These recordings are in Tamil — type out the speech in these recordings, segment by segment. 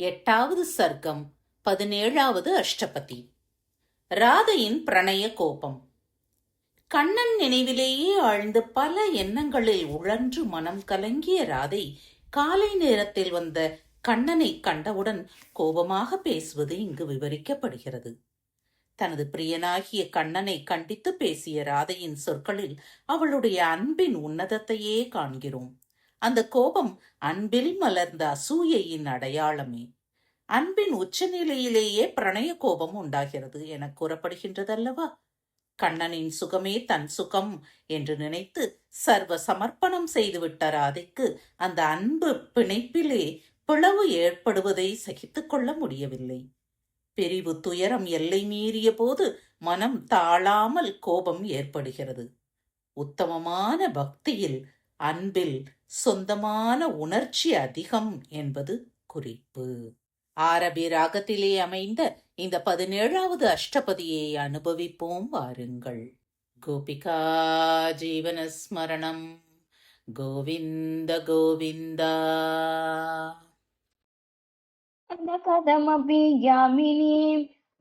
எட்டாவது சர்க்கம், 17வது அஷ்டபதி. ராதையின் பிரணய கோபம். கண்ணன் நினைவிலேயே ஆழ்ந்து பல எண்ணங்களில் உழன்று மனம் கலங்கிய ராதை காலை நேரத்தில் வந்த கண்ணனை கண்டவுடன் கோபமாக பேசுவது இங்கு விவரிக்கப்படுகிறது. தனது பிரியனாகிய கண்ணனை கண்டித்து பேசிய ராதையின் சொற்களில் அவளுடைய அன்பின் உன்னதத்தையே காண்கிறோம். அந்த கோபம் அன்பில் மலர்ந்த அசூயையின் அடையாளமே. அன்பின் உச்சநிலையிலேயே பிரணய கோபம் உண்டாகிறது என கூறப்படுகின்றதல்லவா? கண்ணனின் சுகமே தன் சுகம் என்று நினைத்து சர்வ சமர்ப்பணம் செய்துவிட்ட ராதைக்கு அந்த அன்பு பிணைப்பிலே பிளவு ஏற்படுவதை சகித்துக் கொள்ள முடியவில்லை. பிரிவு துயரம் எல்லை மீறிய போது மனம் தாழாமல் கோபம் ஏற்படுகிறது. உத்தமமான பக்தியில் அன்பில் சொந்தமான உணர்ச்சி அதிகம் என்பது குறிப்பு. ஆரபி ராகத்திலே அமைந்த இந்த 17வது அஷ்டபதியை அனுபவிப்போம் வாருங்கள். கோபிகா ஜீவனஸ்மரணம் கோவிந்த கோவிந்தா. கதமபி யாமினி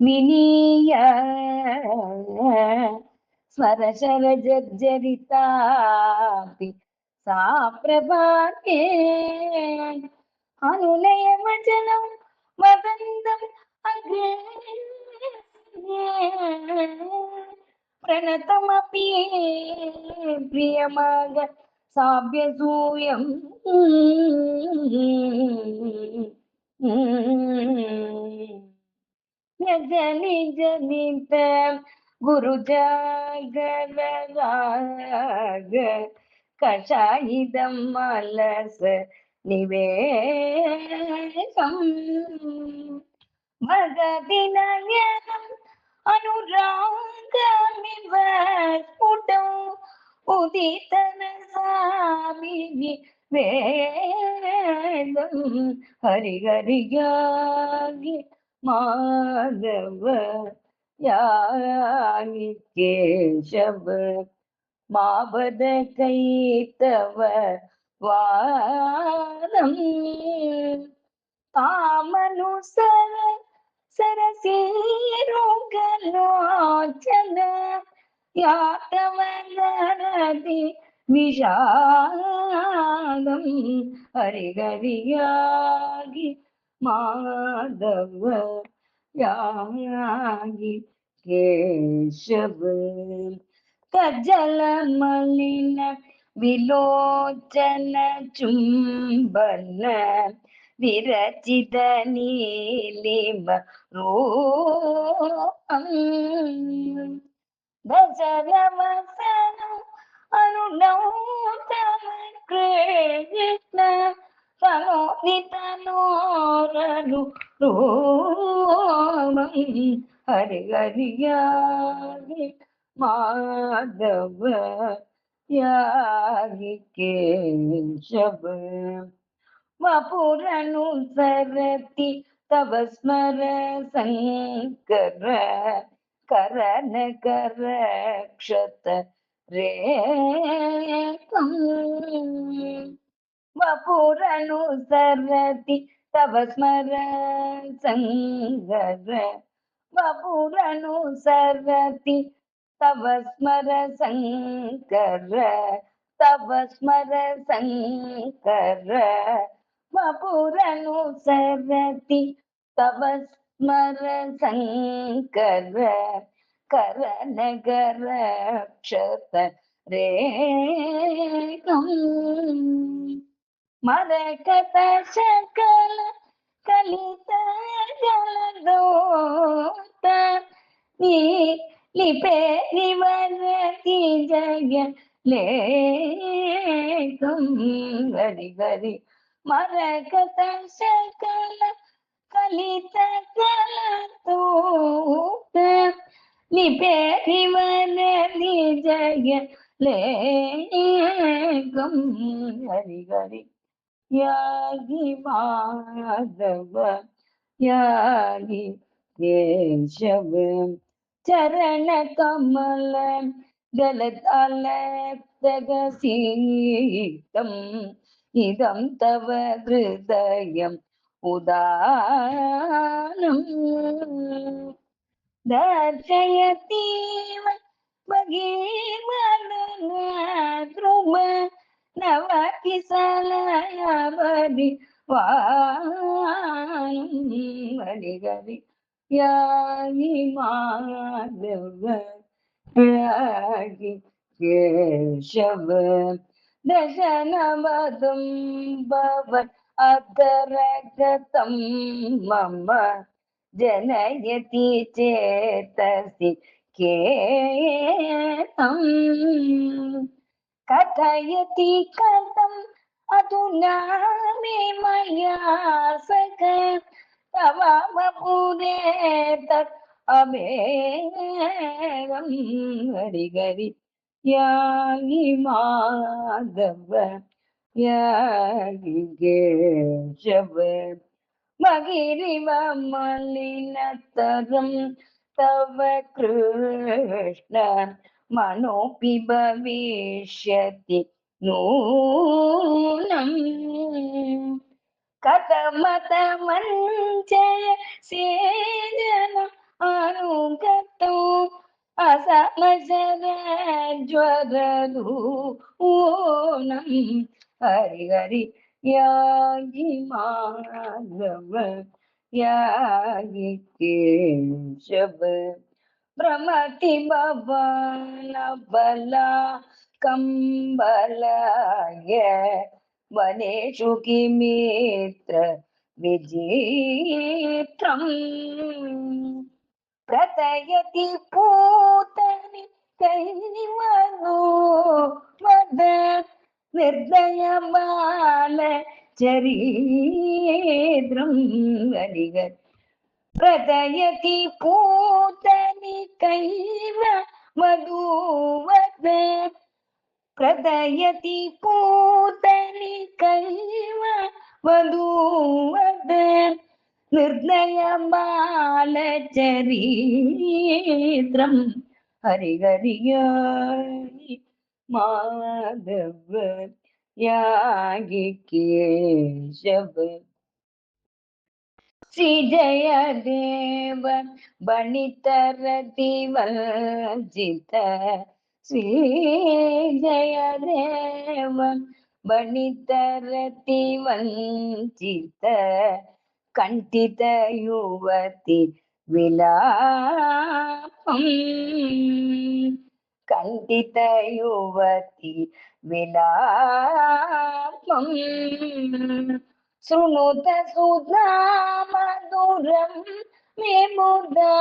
மினிய ஸ்மரசர ஜர்ஜரிதாபி சா பிரபாகே அனுலய வச்சனம் வதந்தம் அக்ரே பிரணதமபி பிரியமாக சாப்யசூயம் நிஜ நித குரு ஜாகராக கஷாயிதம் மலச நிவேசம் மகதினயனம் அனுராகமிவ ஸ்புடம் உதிதன சாமினி வேதம் ஹரிஹரியாகி மாதவ யாகி கேசவ மாபத கைத்தவ வாதம் காமனுசர சரசீரோகலோச்சன யாத்தவனதி விஷாதம் ஹரிஹரியாகி மாதவ யாகி கேசவ கஜல மலின விலோச்சன சும்பன விரச்சித நீலிம ரோகம் தசரவசனம் அனுநௌதம கிருஷ்ண தனோனிதனோரனு ரோமம் ஹரிஹரியாகி மாதவ யாகி கேசவ வபுரனுசரதி தவ ஸ்மர சங்கர கரண கரக்ஷத ரேகம் வபுரனுசரதி தவ ஸ்மர சங்கர வபுரனுசரதி தவ ஸ்மர சங்கர தவ ஸ்மர சங்கர வபுரனுசரதி தவ ஸ்மர சங்கர கரணகரக்ஷத ரேகம் மரகத சகல கலித ஜலதோத லிபேரிவரதி ஜய லேகம் ஹரிஹரி மரகத சகல கலித ஜலதோத லிபேரிவரதி ஜய லேகம் ஹரிஹரி யாகி மாதவ யாகி கேசவ சரண கமல ஜலதலக்தகசீதம் இதம் தவ ஹிருதயம் उदानम् दर्शयतीव भगीमनन ध्रुव नवकिसलयावधि वाणि यानि माधव यानि केशव दशनवदं भव अधरगतं मम जनयति चेतसि केतम् कथयति कथम् अधुना मे मया सख तव वपुरे तत् अभेदम् हरि यानि माधव यानि केशव भगिरिव मलिनतरं तव कृष्ण मनोऽपि भविष्यति नूनम् कथमतमञ्चय सेजन अनुगतो असमसरज्वरदूनम् हरि यानि माधव यानि केशव भ्रमति भवन बला कम्बलाय वनेषु किमित्र विचित्रम् प्रथयति पूतनि कैवनो वद निर्दयमाल चरित्रम् हरिहर प्रदयति पूतनि कैव वधूवद प्रदयति पूतनि कैव वधूवद निर्दयबालचरित्रम् हरिहरि माधव यागि केशव श्री जयदेव बणितरतिवञ्चित श्री जयदेव बणितरतिवञ्चित कंठित युवती विलापम् कंठित युवती विलापम् शृणुत सुधा मधुरं मे मुदा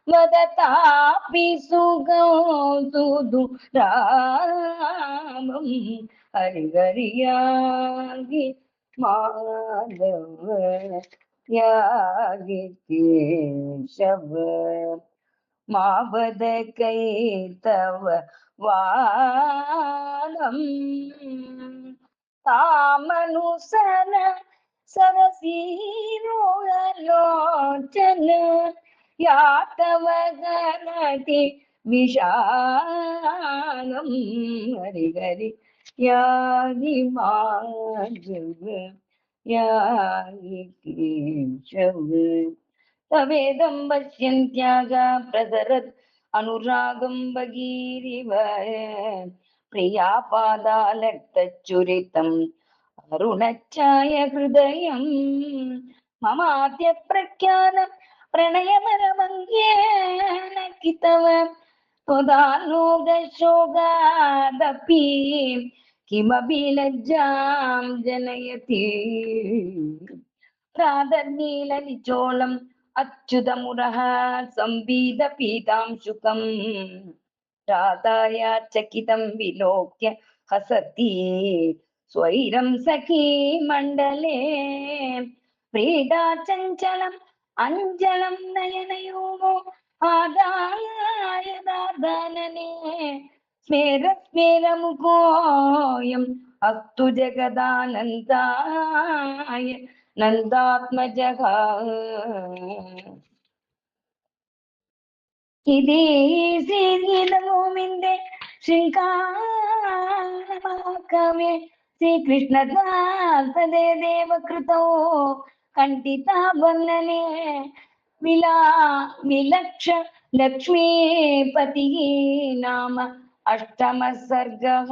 वदतापि सुगं सुधुरामम् हरि यागि माधव यागि केशव मावद कैतव वालम् तामनुसन सरसीरोलोचन यातव गणति विशालम् हरि यानि माधव यानि केशव तवेदं पश्यन्त्यागा प्रसरत् अनुरागं भगीरिव प्रियापादालक्तच्चुरितम् अरुणच्छाय हृदयं ममाद्य प्रख्यानं प्रणयमरमङ्गेन कितव त्वदालोकशोगादपि किमपि लज्जां जनयति प्रातर्नीलनिचोलम् अच्युतमुरः संवीदपीतांशुकम् राधाया चकितं विलोक्य हसति स्वैरं सखी मण्डले प्रीडा चञ्चलम् अञ्जलं नयनयोः आदाय दानने स्मेरमुखोऽयम् अस्तु जगदानन्दाय नन्दात्मजः इति श्रीगीतगोविन्दे श्रृङ्गारमहाकाव्ये श्रीकृष्णदासदेवकृतौ खण्डिता वर्णने विला विलक्ष लक्ष्मीपतिः नाम अष्टमः सर्गः।